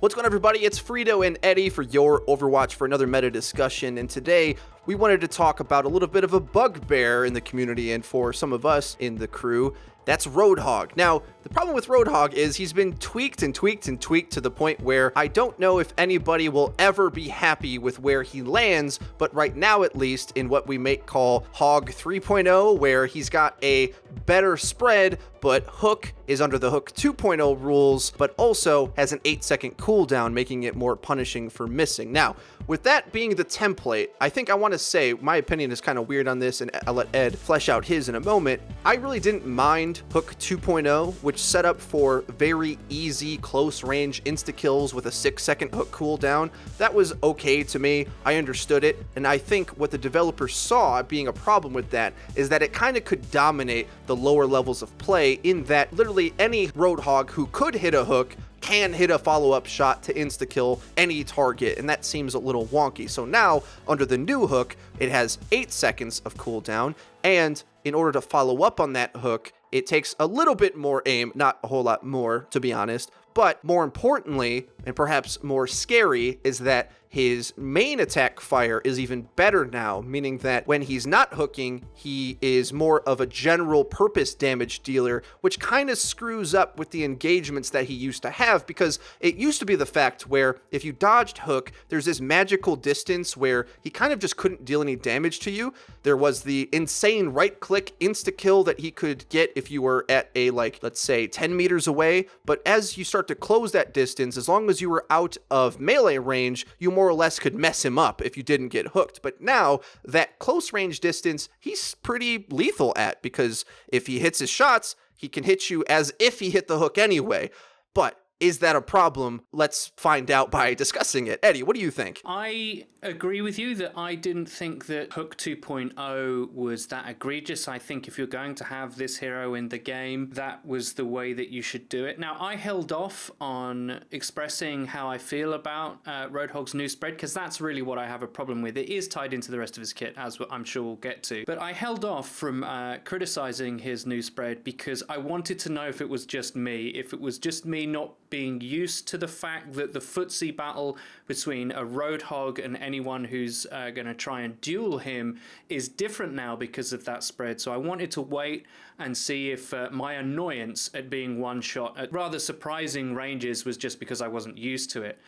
What's going on, everybody? It's FREEDO and Eddie for Your Overwatch for another meta discussion, and today we wanted to talk about a little bit of a bugbear in the community and for some of us in the crew. That's Roadhog. Now, the problem with Roadhog is he's been tweaked and tweaked and tweaked to the point where I don't know if anybody will ever be happy with where he lands, but right now at least in what we may call Hog 3.0, where he's got a better spread, but Hook is under the Hook 2.0 rules, but also has an 8-second cooldown, making it more punishing for missing. Now, with that being the template, I think I want to say my opinion is kind of weird on this, and I'll let Ed flesh out his in a moment. I really didn't mind Hook 2.0, which set up for very easy close range insta kills with a 6-second hook cooldown. That was okay to me. I understood it, and I think what the developers saw being a problem with that is that it kind of could dominate the lower levels of play, in that literally any Roadhog who could hit a hook can hit a follow-up shot to insta-kill any target, and that seems a little wonky. So now, under the new hook, it has 8 seconds of cooldown, and in order to follow up on that hook, it takes a little bit more aim, not a whole lot more, to be honest, but more importantly, and perhaps more scary, is that his main attack fire is even better now, meaning that when he's not hooking, he is more of a general purpose damage dealer, which kind of screws up with the engagements that he used to have, because it used to be the fact where if you dodged hook, there's this magical distance where he kind of just couldn't deal any damage to you. There was the insane right-click insta-kill that he could get if you were at a, like, let's say 10 meters away, but as you start to close that distance, as long as you were out of melee range, you more or less could mess him up if you didn't get hooked. But now, that close range distance, he's pretty lethal at, because if he hits his shots, he can hit you as if he hit the hook anyway. But is that a problem? Let's find out by discussing it. Eddie, what do you think? I agree with you that I didn't think that Hook 2.0 was that egregious. I think if you're going to have this hero in the game, that was the way that you should do it. Now, I held off on expressing how I feel about Roadhog's new spread, because that's really what I have a problem with. It is tied into the rest of his kit, as I'm sure we'll get to. But I held off from criticizing his new spread because I wanted to know if it was just me. If it was just me not being used to the fact that the footsie battle between a Roadhog and anyone who's going to try and duel him is different now because of that spread. So I wanted to wait and see if my annoyance at being one shot at rather surprising ranges was just because I wasn't used to it.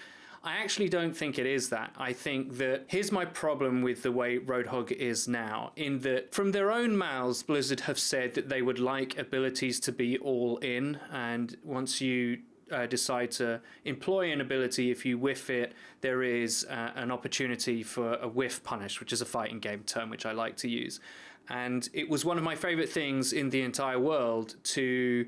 I actually don't think it is that. I think that here's my problem with the way Roadhog is now, in that from their own mouths, Blizzard have said that they would like abilities to be all in, and once you decide to employ an ability, if you whiff it, there is an opportunity for a whiff punish, which is a fighting game term which I like to use. And it was one of my favorite things in the entire world to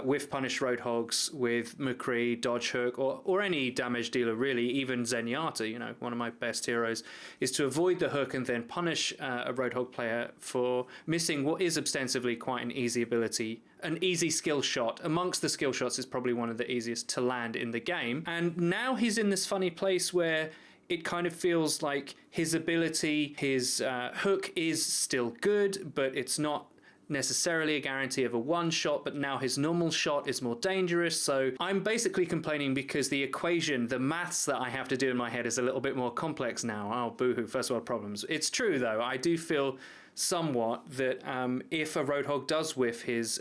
whiff punish Roadhogs with McCree, Dodge Hook, or any damage dealer really, even Zenyatta, you know, one of my best heroes, is to avoid the hook and then punish a Roadhog player for missing what is ostensibly quite an easy ability. An easy skill shot. Amongst the skill shots is probably one of the easiest to land in the game. And now he's in this funny place where it kind of feels like his ability, his hook is still good, but it's not necessarily a guarantee of a one shot, but now his normal shot is more dangerous. So I'm basically complaining because the equation, the maths that I have to do in my head is a little bit more complex now. Oh, boohoo, first world problems. It's true though, I do feel somewhat that if a Roadhog does whiff his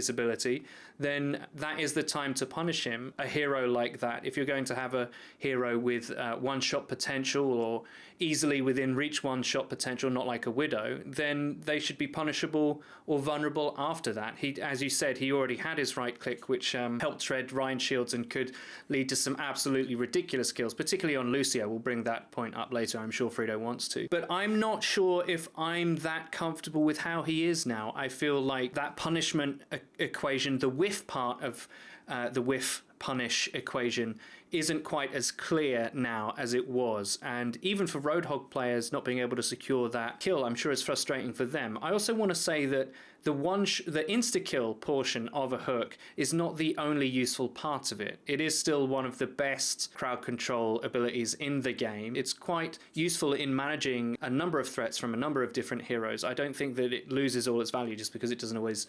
ability, then that is the time to punish him. A hero like that, if you're going to have a hero with one-shot potential or easily within reach one-shot potential, not like a Widow, then they should be punishable or vulnerable after that. He, as you said, he already had his right-click, which helped shred Ryan shields and could lead to some absolutely ridiculous kills, particularly on Lucio. We'll bring that point up later, I'm sure FREEDO wants to. But I'm not sure if I'm that comfortable with how he is now. I feel like that punishment equation, the whiff part of the whiff punish equation, isn't quite as clear now as it was. And even for Roadhog players not being able to secure that kill, I'm sure it's frustrating for them. I also want to say that the insta-kill portion of a hook is not the only useful part of it. It is still one of the best crowd control abilities in the game. It's quite useful in managing a number of threats from a number of different heroes. I don't think that it loses all its value just because it doesn't always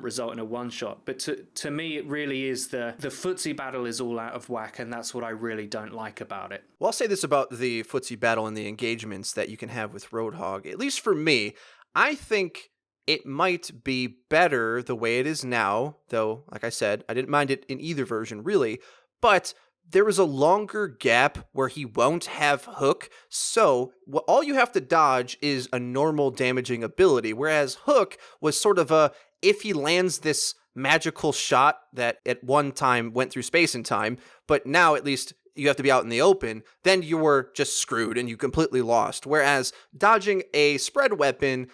result in a one-shot. But to me, it really is the footsie footsie battle is all out of whack, and that's what I really don't like about it. Well, I'll say this about the footsie battle and the engagements that you can have with Roadhog. At least for me, I think it might be better the way it is now, though, like I said, I didn't mind it in either version, really. But there is a longer gap where he won't have Hook, so all you have to dodge is a normal damaging ability, whereas Hook was sort of a, if he lands this magical shot that at one time went through space and time, but now at least you have to be out in the open, then you were just screwed and you completely lost. Whereas dodging a spread weapon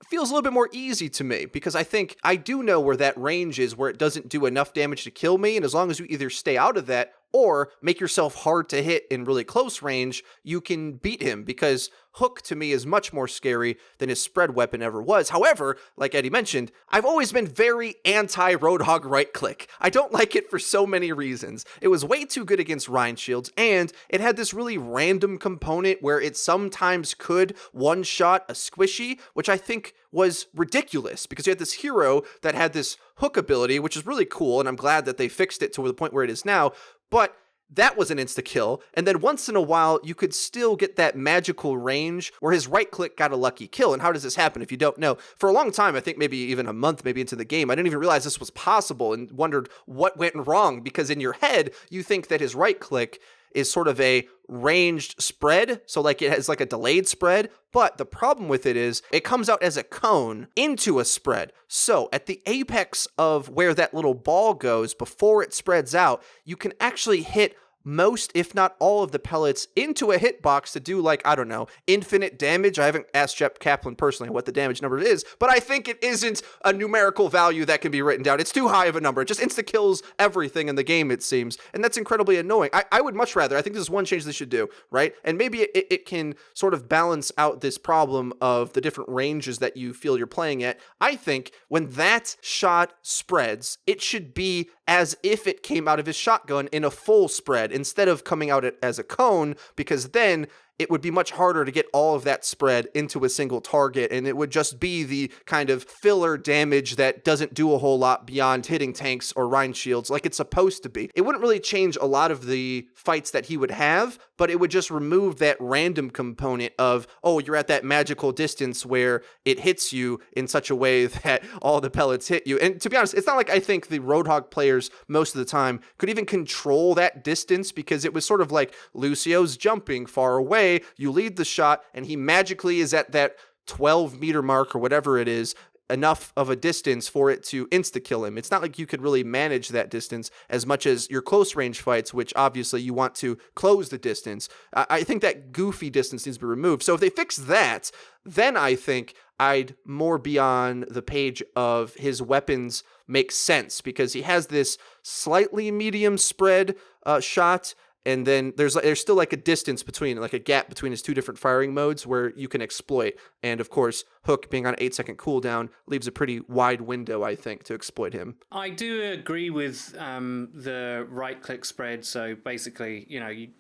feels a little bit more easy to me, because I think I do know where that range is where it doesn't do enough damage to kill me, and as long as you either stay out of that or make yourself hard to hit in really close range, you can beat him, because Hook to me is much more scary than his spread weapon ever was. However, like Eddie mentioned, I've always been very anti-Roadhog right click. I don't like it for so many reasons. It was way too good against Rhine Shields, and it had this really random component where it sometimes could one-shot a squishy, which I think was ridiculous, because you had this hero that had this Hook ability, which is really cool, and I'm glad that they fixed it to the point where it is now, but that was an insta-kill, and then once in a while, you could still get that magical range where his right-click got a lucky kill. And how does this happen if you don't know? For a long time, I think maybe even a month maybe into the game, I didn't even realize this was possible and wondered what went wrong, because in your head, you think that his right-click is sort of a ranged spread, so like it has like a delayed spread, but the problem with it is it comes out as a cone into a spread. So at the apex of where that little ball goes before it spreads out, you can actually hit most, if not all, of the pellets into a hitbox to do, like, I don't know, infinite damage. I haven't asked Jeff Kaplan personally what the damage number is, but I think it isn't a numerical value that can be written down. It's too high of a number. It just insta-kills everything in the game, it seems, and that's incredibly annoying. I would much rather, I think this is one change they should do, right? And maybe it can sort of balance out this problem of the different ranges that you feel you're playing at. I think when that shot spreads, it should be as if it came out of his shotgun in a full spread, instead of coming out as a cone, because then it would be much harder to get all of that spread into a single target, and it would just be the kind of filler damage that doesn't do a whole lot beyond hitting tanks or Rhine Shields like it's supposed to be. It wouldn't really change a lot of the fights that he would have, but it would just remove that random component of, oh, you're at that magical distance where it hits you in such a way that all the pellets hit you. And to be honest, it's not like I think the Roadhog players most of the time could even control that distance, because it was sort of like Lucio's jumping far away, you lead the shot, and he magically is at that 12-meter mark or whatever it is, enough of a distance for it to insta-kill him. It's not like you could really manage that distance as much as your close-range fights, which obviously you want to close the distance. I think that goofy distance needs to be removed. So if they fix that, then I think I'd more be on the page of his weapons make sense, because he has this slightly medium spread shot, and then there's still like a distance between, like a gap between his two different firing modes where you can exploit. And of course, Hook being on an 8-second cooldown leaves a pretty wide window, I think, to exploit him. I do agree with the right-click spread. So basically,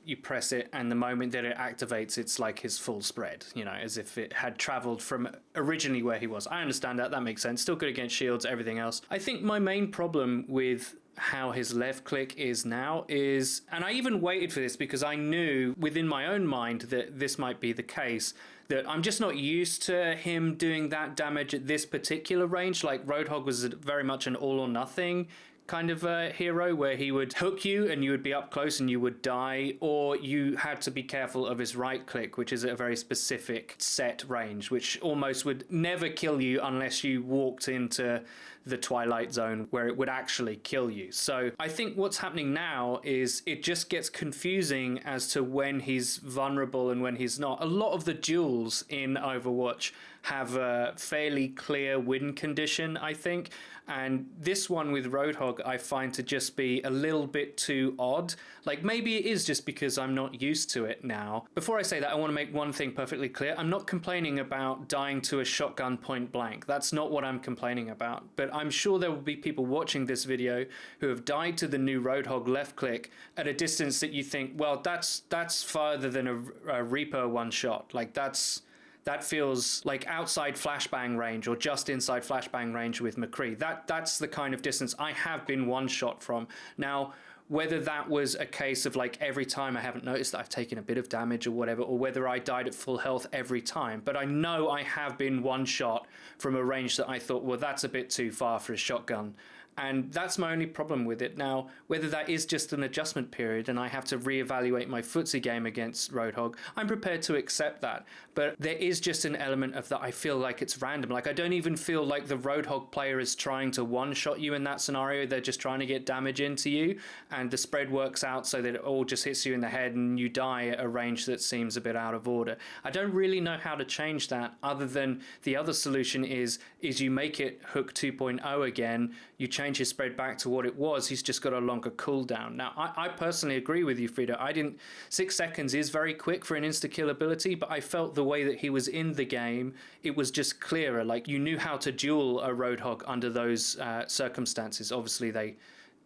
you press it, and the moment that it activates, it's like his full spread, as if it had traveled from originally where he was. I understand that. That makes sense. Still good against shields, everything else. I think my main problem with how his left click is now is, and I even waited for this because I knew within my own mind that this might be the case, that I'm just not used to him doing that damage at this particular range. Like Roadhog was very much an all or nothing kind of a hero, where he would hook you and you would be up close and you would die, or you had to be careful of his right click, which is a very specific set range, which almost would never kill you unless you walked into the Twilight Zone where it would actually kill you. So I think what's happening now is it just gets confusing as to when he's vulnerable and when he's not. A lot of the duels in Overwatch have a fairly clear win condition, I think. And this one with Roadhog I find to just be a little bit too odd. Like, maybe it is just because I'm not used to it now. Before I say that, I want to make one thing perfectly clear. I'm not complaining about dying to a shotgun point blank. That's not what I'm complaining about. But I'm sure there will be people watching this video who have died to the new Roadhog left click at a distance that you think, well, that's farther than a Reaper one shot. Like, that feels like outside flashbang range or just inside flashbang range with McCree. That's the kind of distance I have been one shot from. Now, whether that was a case of like every time I haven't noticed that I've taken a bit of damage or whatever, or whether I died at full health every time. But I know I have been one shot from a range that I thought, well, that's a bit too far for a shotgun. And that's my only problem with it. Now, whether that is just an adjustment period and I have to reevaluate my footsie game against Roadhog, I'm prepared to accept that. But there is just an element of that I feel like it's random. Like, I don't even feel like the Roadhog player is trying to one-shot you in that scenario. They're just trying to get damage into you, and the spread works out so that it all just hits you in the head and you die at a range that seems a bit out of order. I don't really know how to change that, other than the other solution is you make it Hook 2.0 again, you change his spread back to what it was, he's just got a longer cooldown. Now, I personally agree with you, FREEDO. 6 seconds is very quick for an insta-kill ability, but I felt the way that he was in the game, it was just clearer. Like, you knew how to duel a Roadhog under those circumstances. Obviously, they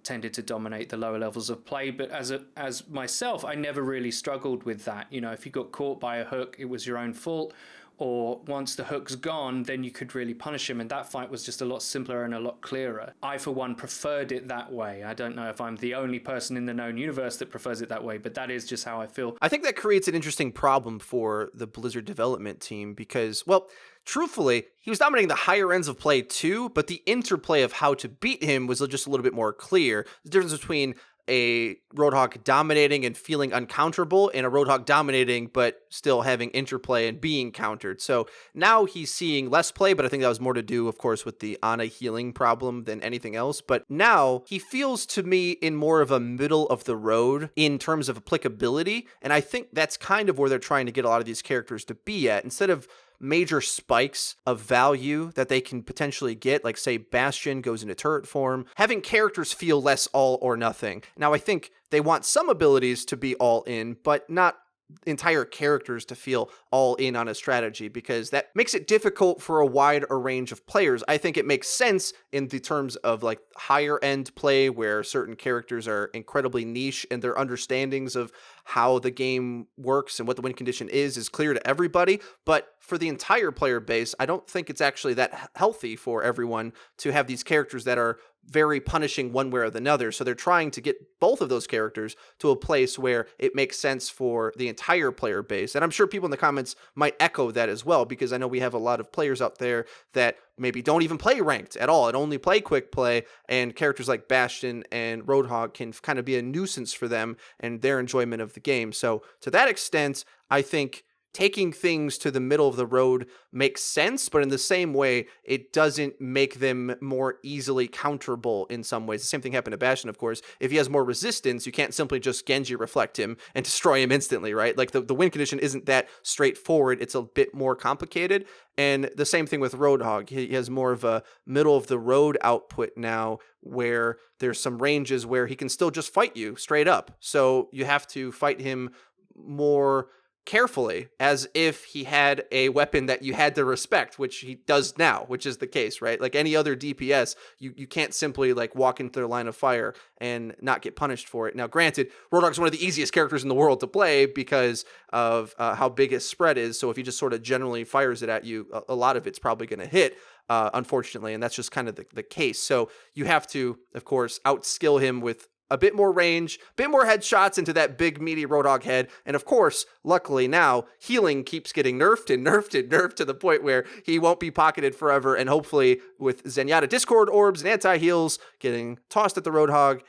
tended to dominate the lower levels of play, but as myself, I never really struggled with that. You know, if you got caught by a hook, it was your own fault, or once the hook's gone, then you could really punish him, and that fight was just a lot simpler and a lot clearer. I, for one, preferred it that way. I don't know if I'm the only person in the known universe that prefers it that way, but that is just how I feel. I think that creates an interesting problem for the Blizzard development team because, well, truthfully, he was dominating the higher ends of play too, but the interplay of how to beat him was just a little bit more clear. The difference between a Roadhog dominating and feeling uncounterable and a Roadhog dominating but still having interplay and being countered. So now he's seeing less play, but I think that was more to do, of course, with the Ana healing problem than anything else. But now he feels to me in more of a middle of the road in terms of applicability, and I think that's kind of where they're trying to get a lot of these characters to be at. Instead of major spikes of value that they can potentially get, like say Bastion goes into turret form, having characters feel less all or nothing. Now, I think they want some abilities to be all in, but not entire characters to feel all in on a strategy, because that makes it difficult for a wide range of players. I think it makes sense in the terms of like higher end play where certain characters are incredibly niche and their understandings of how the game works and what the win condition is clear to everybody. But for the entire player base, I don't think it's actually that healthy for everyone to have these characters that are very punishing one way or the other. So they're trying to get both of those characters to a place where it makes sense for the entire player base. And I'm sure people in the comments might echo that as well, because I know we have a lot of players out there that maybe don't even play ranked at all and only play quick play, and characters like Bastion and Roadhog can kind of be a nuisance for them and their enjoyment of the game. So to that extent, I think taking things to the middle of the road makes sense, but in the same way, it doesn't make them more easily counterable in some ways. The same thing happened to Bastion, of course. If he has more resistance, you can't simply just Genji reflect him and destroy him instantly, right? Like the win condition isn't that straightforward. It's a bit more complicated. And the same thing with Roadhog. He has more of a middle of the road output now, where there's some ranges where he can still just fight you straight up. So you have to fight him more carefully, as if he had a weapon that you had to respect, which he does now, which is the case, right? Like any other DPS, you can't simply like walk into their line of fire and not get punished for it. Now, granted, Roadhog's one of the easiest characters in the world to play because of how big his spread is. So if he just sort of generally fires it at you, a lot of it's probably going to hit, unfortunately, and that's just kind of the case. So you have to, of course, outskill him with a bit more range, a bit more headshots into that big meaty Roadhog head. And of course, luckily now, healing keeps getting nerfed and nerfed and nerfed to the point where he won't be pocketed forever. And hopefully with Zenyatta Discord orbs and anti-heals getting tossed at the Roadhog,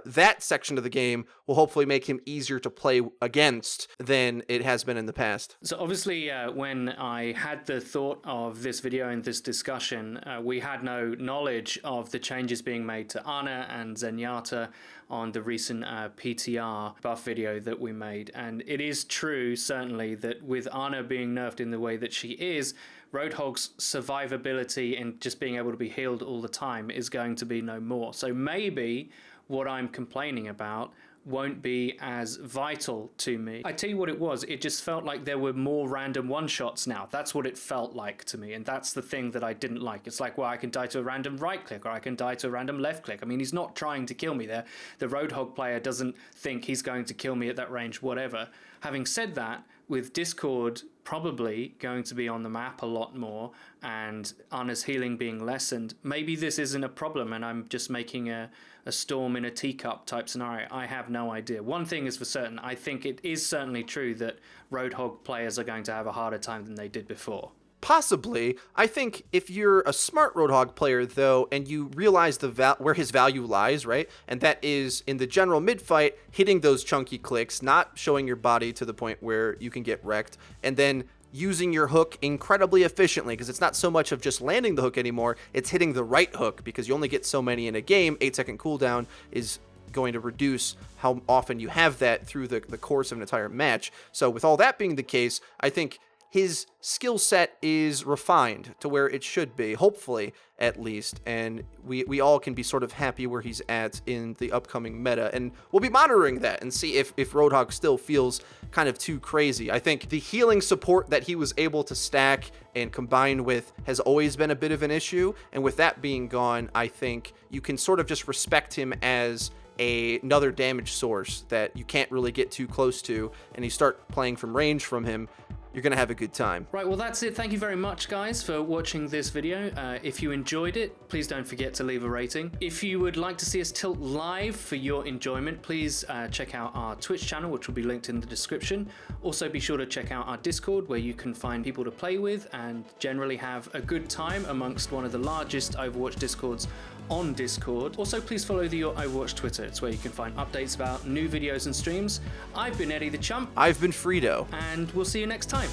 that section of the game will hopefully make him easier to play against than it has been in the past. So obviously, when I had the thought of this video and this discussion, we had no knowledge of the changes being made to Ana and Zenyatta on the recent PTR buff video that we made. And it is true, certainly, that with Ana being nerfed in the way that she is, Roadhog's survivability and just being able to be healed all the time is going to be no more. So maybe what I'm complaining about won't be as vital to me. I tell you what it was, it just felt like there were more random one-shots now. That's what it felt like to me, and that's the thing that I didn't like. It's like, well, I can die to a random right click, or I can die to a random left click. I mean, he's not trying to kill me there. The Roadhog player doesn't think he's going to kill me at that range, whatever. Having said that, with Discord probably going to be on the map a lot more and Ana's healing being lessened, maybe this isn't a problem and I'm just making a storm in a teacup type scenario. I have no idea. One thing is for certain, I think it is certainly true that Roadhog players are going to have a harder time than they did before. Possibly. I think if you're a smart Roadhog player, though, and you realize where his value lies, right? And that is in the general mid-fight, hitting those chunky clicks, not showing your body to the point where you can get wrecked, and then using your hook incredibly efficiently, because it's not so much of just landing the hook anymore, it's hitting the right hook, because you only get so many in a game. 8-second cooldown is going to reduce how often you have that through the course of an entire match. So with all that being the case, I think his skill set is refined to where it should be, hopefully, at least, and we all can be sort of happy where he's at in the upcoming meta, and we'll be monitoring that and see if Roadhog still feels kind of too crazy. I think the healing support that he was able to stack and combine with has always been a bit of an issue, and with that being gone, I think you can sort of just respect him as another damage source that you can't really get too close to, and you start playing from range from him, you're going to have a good time. Right, well, that's it. Thank you very much, guys, for watching this video. If you enjoyed it, please don't forget to leave a rating. If you would like to see us tilt live for your enjoyment, please check out our Twitch channel, which will be linked in the description. Also, be sure to check out our Discord, where you can find people to play with and generally have a good time amongst one of the largest Overwatch Discords on Discord. Also, please follow the Your Overwatch Twitter. It's where you can find updates about new videos and streams. I've been Eddie the Chump. I've been FREEDO. And we'll see you next time.